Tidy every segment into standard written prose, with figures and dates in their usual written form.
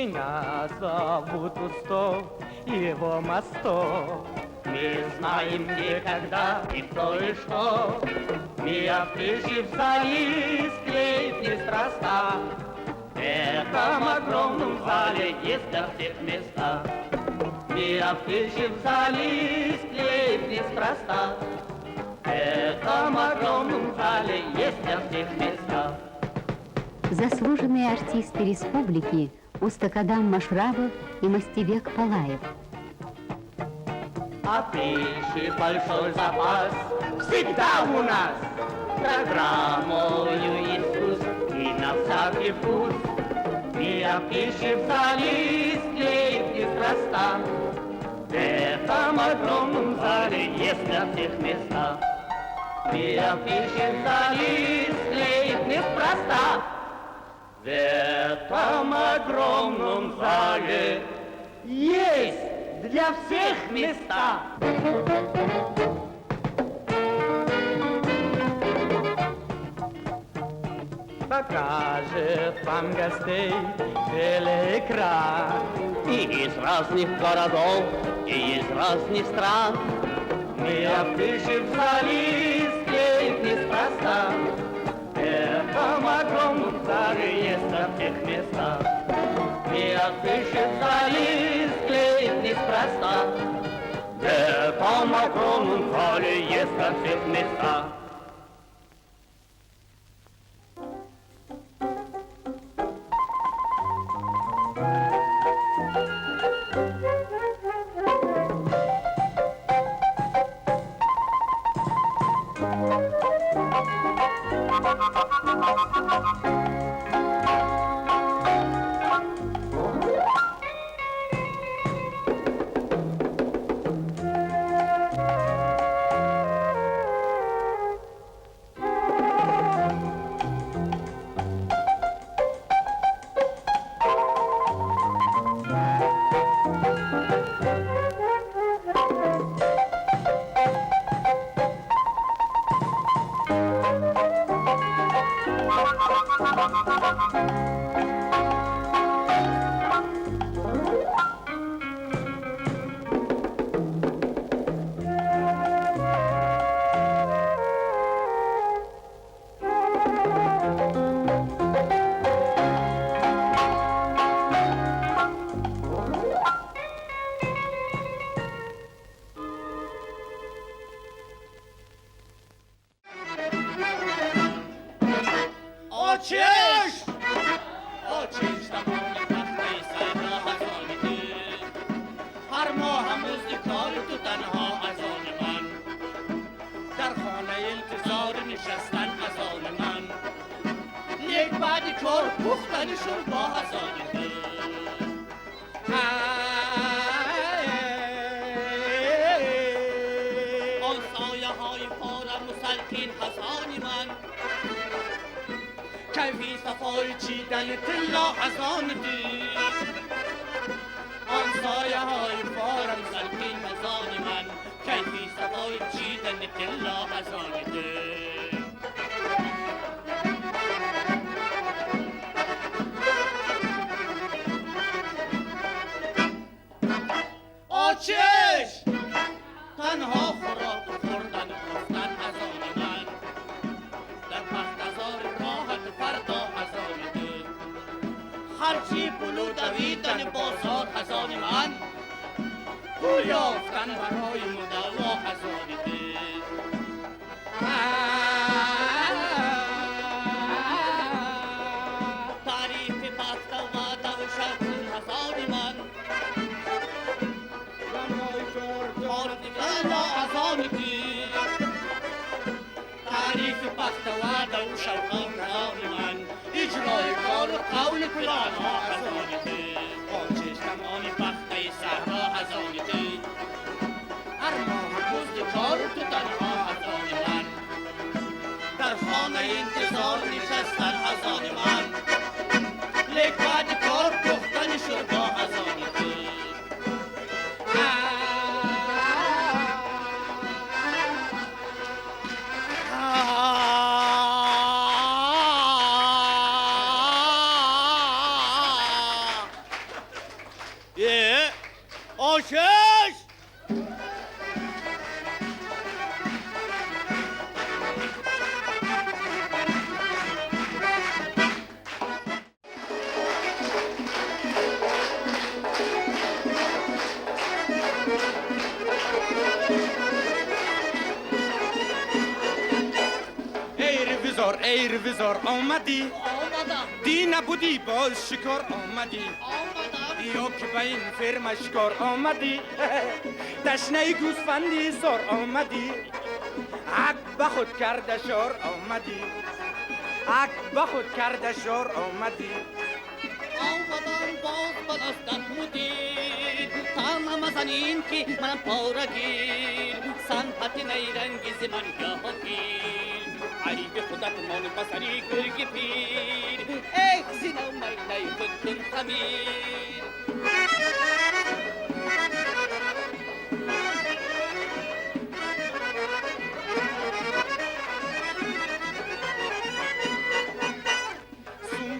Меня зовут Устов, его Мостов. Мы знаем где, когда и кто и что. Мы афиши в зале склеить неспроста. В этом огромном зале есть для всех места. Мы афиши в зале склеить неспроста. В этом огромном зале есть для всех места. Заслуженные артисты республики Устакадам Машрабов и Мастебек Палаев. А пищи большой запас всегда у нас. Программою искусств и на всякий вкус. И о пище в зале склеить неспроста. В этом огромном зале есть для всех места. И о пище в зале склеить неспроста. В этом огромном зале есть для всех места. Покажет вам гостей телеэкран. И из разных городов, и из разных стран. Мы афиши в зале склеить неспроста. В этом огромном зале есть для всех места. Мы афиши в зале склеить неспроста. В этом огромном зале есть для всех места. ای رویزار آمدی آمدم دی نبودی باز شکار آمدی یا که به این فرم شکار آمدی تشنه گوسفندی سار آمدی حق به خود کرده شار آمدی حق به خود کرده شار آمدی آمدم باز من از دست مدیر تا نمزنین که منم پارگیر سنحت نیرنگیز من گاهگیر علی به خودت من بسری گرگ پیر ای زینم نی خود کن خمیر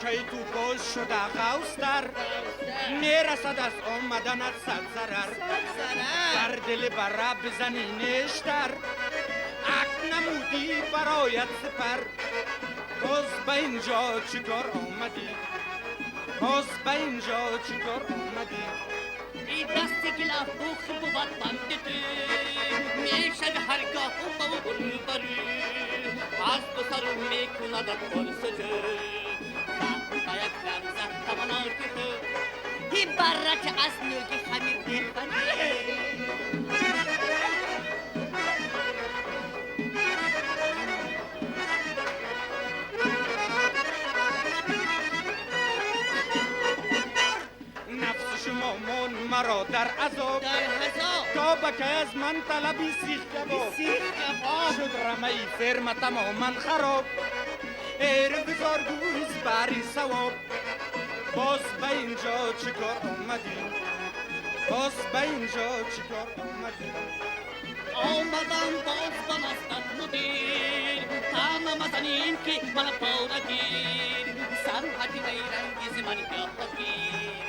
که تو باز شده غوستر میرسد از آمدنت صد ضرر در دل بره بزنی نشتر اک نمودی برایت سپر باز به اینجا چیکار آمدی باز به اینجا چیکار آمدی ای دستی گلاف بوخ بود بند تو میشه هرگاه با برو برو از تو سرو میکندت پرسجو باید رمزت تمنا که ای برک از نوگی خمیر دیخنی نفس شما من مرا در عذاب تا بکه از من طلبی سیخ کباب شد رمه فرم تماما خراب ایر بزار گوز بری سواب باز به اینجا چیکار آمدی باز به اینجا چیکار آمدی آمدم باز من از دست مدیر تا نمزنین که من پارگیر سنحتی نیرنگیز من گاهگیر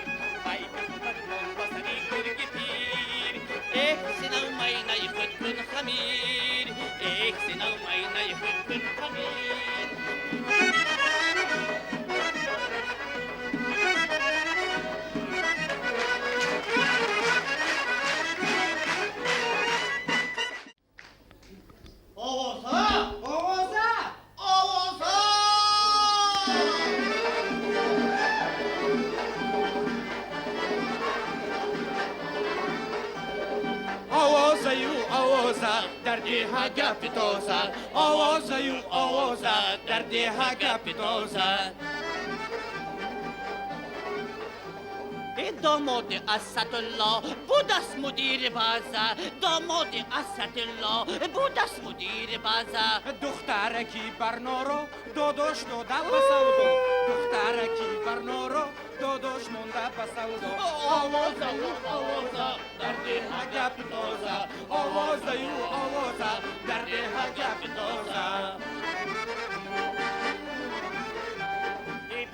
ای بخودت من بسری گرگ پیر ایک سنو می نی خود کن خمیر ایک سنو می نی خود کن خمیر در دیها گپ تازه آوازه در دیها گپ تازه داماد اسدالله بود است مدیر بازار داماد اسدالله بود است مدیر بازار دخترکی برنارو داداش داده بسودو دخترکی برنارو داداش مونده بسودو آوازه در دیها گپ تازه آوازه در دیها گپ تازه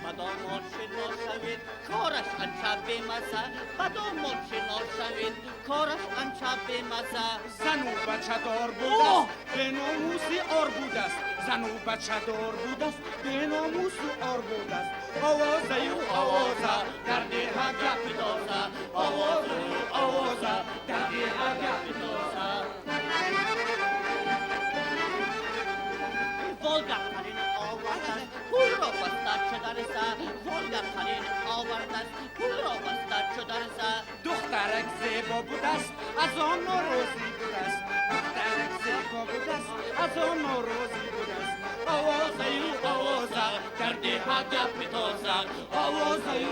بدامون شنا شوید کارش انچه بیمزه بدامون شنا شوید کارش انچه بیمزه زنو بچه دار بود است به ناموسی آر بود است زنو بچه دار بود است به ناموسی آر بود است آوازه در دیها گپ تازه آوازه در دیها گپ تازه ولگرترین آوردن پول را بستر شدرسه ولگرترین آوردن پول را بستر شدرسه دخترک زیبا بود است از آن روزی بود است دخترک زیبا بود است از آن روزی بود است آوازه در دیها گپ تازه آوازه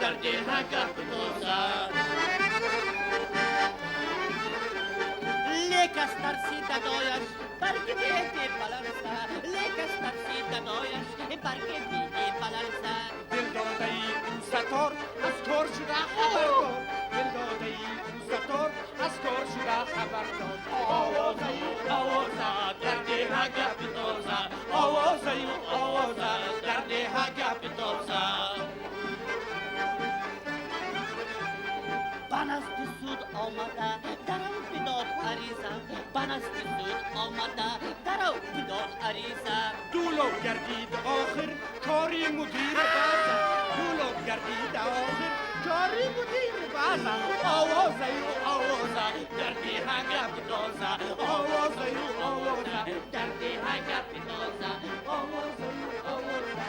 در دیها گپ تازه لیک از ترسید دایش برگ بیدی بلرزه لیک از ترسید دایش برگ بیدی بلرزه دل داده ای او ستار از کار شده خبردار دل داده ای او ستار از کار شده خبردار آوازه در دیها گپ تازه آوازه در دیها گپ تازه بن از سود آمده درو بداد عریضه بن از سود آمده درو بداد عریضه دولو گردید آخر کاری مدیر بازه دولو گردید آخر کاری مدیر بازا آوازه و آوازه دردی هنگه بدازه آوازه و آوازه دردی هنگه بدازه آوازه و آوازه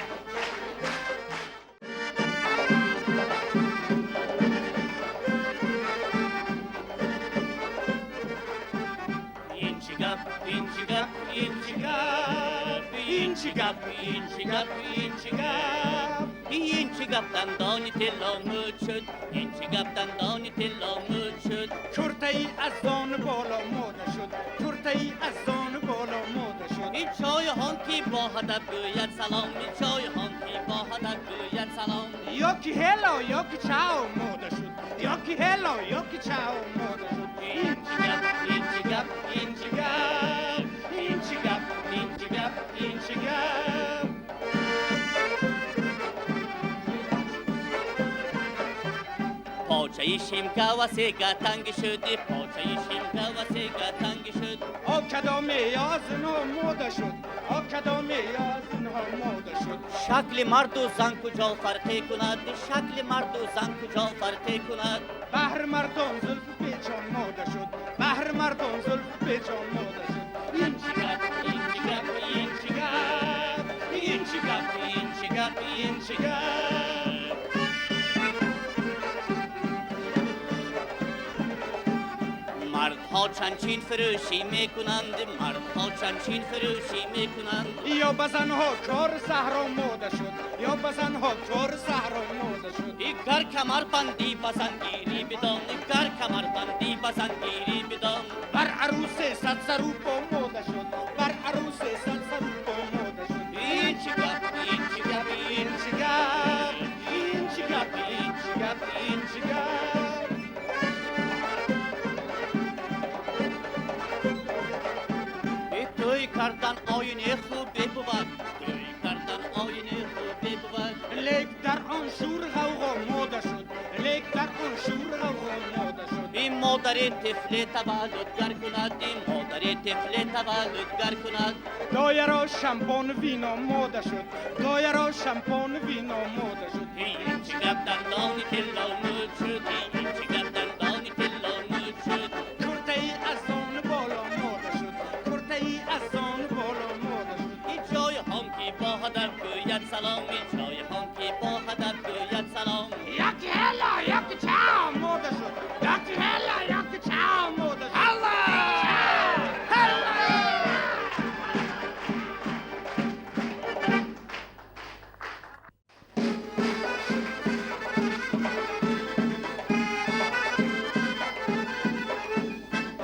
İncigap, incigap, incigap, incigap, incigap, incigap. İncigap'tan dani tillomı çöt, incigap'tan dani tillomı çöt. کرته‌ای از دان بالا ماده شد کرته‌ای از دان بالا ماده شد این چای هانکی با هدف گوید سلام این چای هانکی با هدف گوید سلام یا کی هلا یا کی چاو ماده شد یا کی هلا یا کی چاو ماده شد İncigap, incigap, incigap, incigap, incigap, incigap. پاچه شیمکا و سیگا تنگ شدی پاچه شیمکا و سیگا تنگ شد آ کدام یازن ها ماده شد آ کدام یازن ها ماده شد شکل مرد و زن کجا فرقی کند شکل مرد و زن کجا فرقی کند بهر مردم زلف پیچان ماده شد بهر مردم زلف پیچان ماده شد اینچگپ اینچگپ اینچگپ اینچگپ اینچگپ اینچگپ مردها چنچین فروشی میکنند مردها چنچین فروشی میکنند یا بزنها کار صحرا ماده شد یا بزنها کار صحرا ماده شد گر کمر بندی بزنگیری بدان گر کمر بندی بزنگیری بدان بر عروس صد سروپا ماده شد بر عروس صد سروپا ماده شد این چی گپ این چی گپ این چی گپ این چی گپ این چی گپ این چی گپ توی کردن آینه خوبی بود توی کردن آینه خوبی بود لیک در آن شور غوغا ماده شد لیک در آن شور غوغا ماده شد این مادر طفل تولدگر کند این مادر طفل تولدگر کند دایرا شمپان وینا ماده شد دایرا شمپان وینا ماده شد این چی گپ دندانی تلامود شد این چی گپ دندانی تلامود شد کرته‌ای از آن بالا ماده شد کرته‌ای از آن بالا ماده شد این جای هانکی با هدف گوید سلام این جای هانکی با هدف گوید سلام یکی هلا یکی چاو ماده شد یکی هلا یکی چاو ماده شد هلا هلا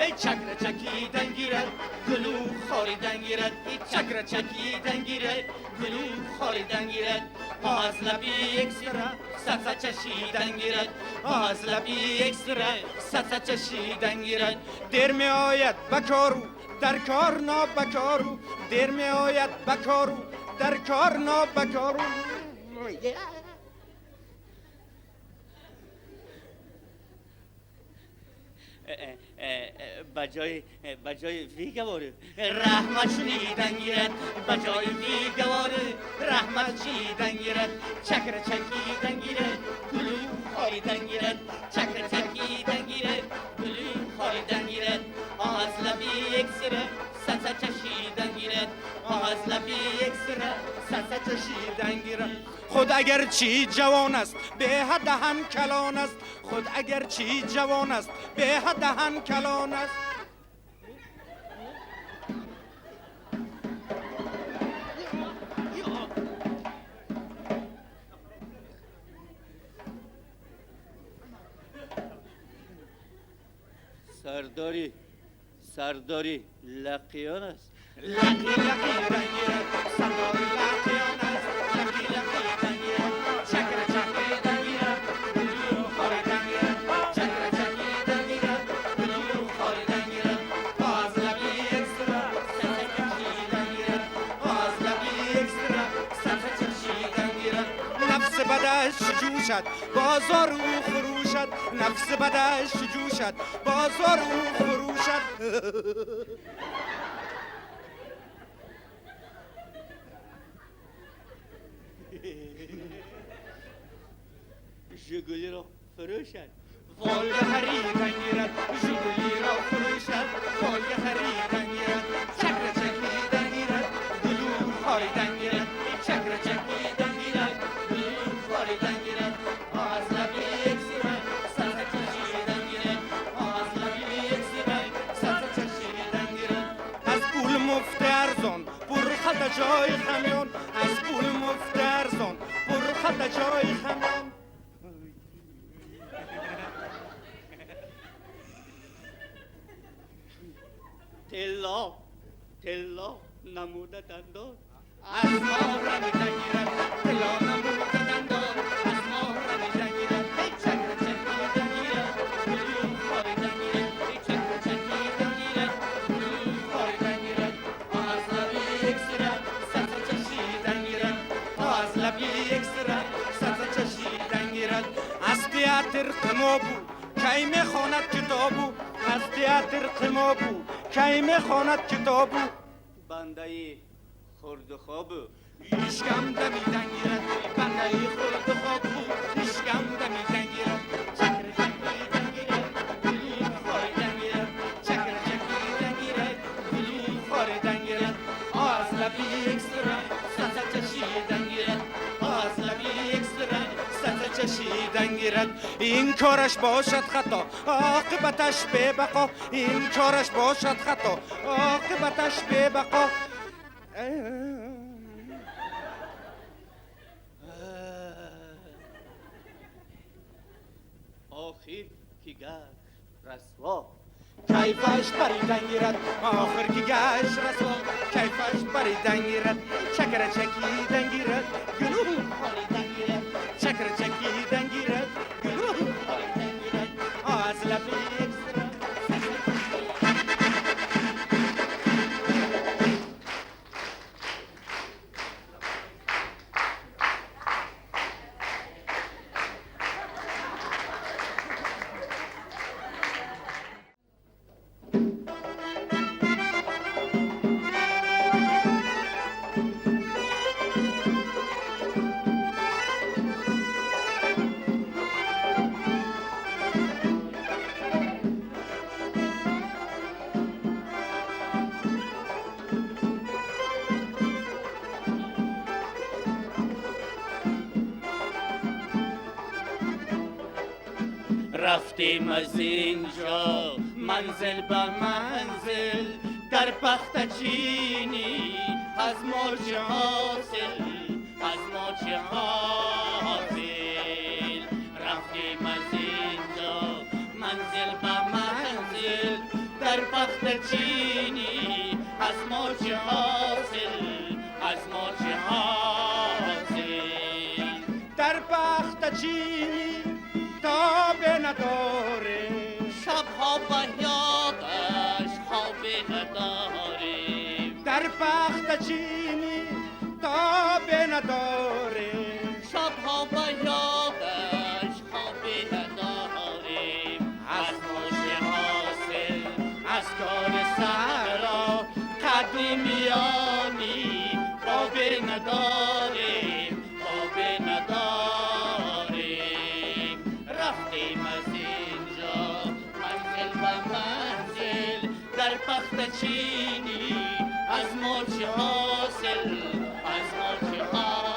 ای چکر چکیدن گیرد گلو خاریدن گیرد ای چکر چکیدن گیرد گلو خاریدن گیرد از لبی اکسره سرسه چشیدن گیرد از لبی اکسره سرسه چشیدن گیرد دیر می آید بکارو در کار نابکارو دیر می آید بکارو در کار نابکارو بجای ویگواره رحمت شنیدن گیرد بجای ویگواره رحمت شنیدن گیرد چکر چکیدن گیرد گلو خاریدن گیرد چکر چکیدن گیرد گلو خاریدن گیرد از لبی اکسره سرسه چشیدن گیرد از لبی اکسره سرسه چشیدن گیرد خود اگر چی جوان است به حد دهن کلان است خود اگر چی جوان است به حد دهن کلان است سرداری لقیان است لقی لقی رنگیرد سرداری لقیان است لقی لقی رنگیرد چکر چکی رنگیرد گلو خاری رنگیرد چکر چکی رنگیرد گلو خاری رنگیرد باز لبی اکسترا سرسه چشی رنگیرد باز لبی اکسترا سرسه چشی رنگیرد نفس بدش جوشد بازار او خروشد نفس بدش جوشد بازار او خروشد ژگولی رو فروشد وای خریدن گیرد جولی را فروشد وای خریدن گیرد چکر چکیدن گیرد گلو خاریدن گیرد چکر چکیدن گیرد گلو خاریدن گیرد از لبی یک سیرک سر چشیدن گیرد از لبی یک سیرک سر چشیدن گیرد از پول مفت ارزان پر خط جای خمیان از پول مفت ارزان پر خط جای خمیان تلا تلا نموده دندان از ما رمیدن گیرد تلا نموده دندان از ما رمیدن گیرد چکر چکیدن گیرد گلو خاریدن گیرد چکر چکیدن گیرد گلو خاریدن گیرد از لبی یک سیرک سبز چشیدن گیرد از لبی یک سیرک سبز چشیدن گیرد از تئاتر قمابو کی میخواند کتابو از تئاتر قمابو کی میخواند کتابو بنده خورد خواب ایشکم دمیدن گیرد بنده خورد خواب بود ایشکم دمیدن گیرد چکر چکیدن گیرد گلو خاریدن گیرد چکر چکیدن گیرد گلو خاریدن گیرد از لبی یک سرک سبز چشیدن گیرد از لبی یک سرک سبز چشیدن گیرد این کارش باشد خطا عاقبتش به بقا این کارش باشد خطا عاقبتش به بقا آخر که گشت رسوا کیفش پریدن گیرد آخر که گشت رسوا کیفش پریدن گیرد چکر چکیدن گیرد گلو خاریدن گیرد چکر چکیدن گیرد گلو خاریدن گیرد از لبی یک سرک رفتیم از اینجا منزل به منزل در بخت چینی از ما چه حاصل از ما چه حاصل رفتیم از اینجا منزل به منزل در بخت چینی از ما چه حاصل از ما چه حاصل در بخت چینی تابه نداره شبها به یادش خواب نداریم در بخت چینی تابه نداره شبها به یادش خواب نداریم از ماش حاصل از کار سرا قدیمیانی خواب نداریم خواب نداریم رفتیم از اینجا منزل به منزل در بخت چینی از ما چه حاصل از ما چه حاصل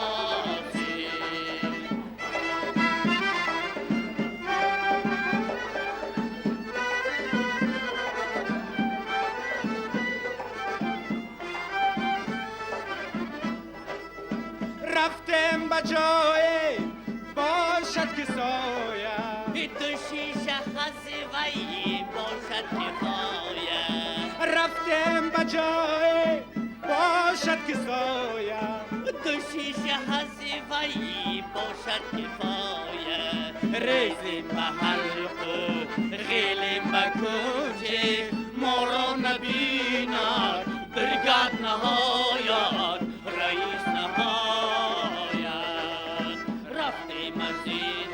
رفتم به جای باشد که سایه دو شیشه خزوهی باشد کفایه رفتم به جای باشد که سایه دو شیشه خزوهی باشد کفایه ریزیم به حلق غیلیم به کوچه ما را نبیند برگرد نهاید رئیس نهاید رفتیم از این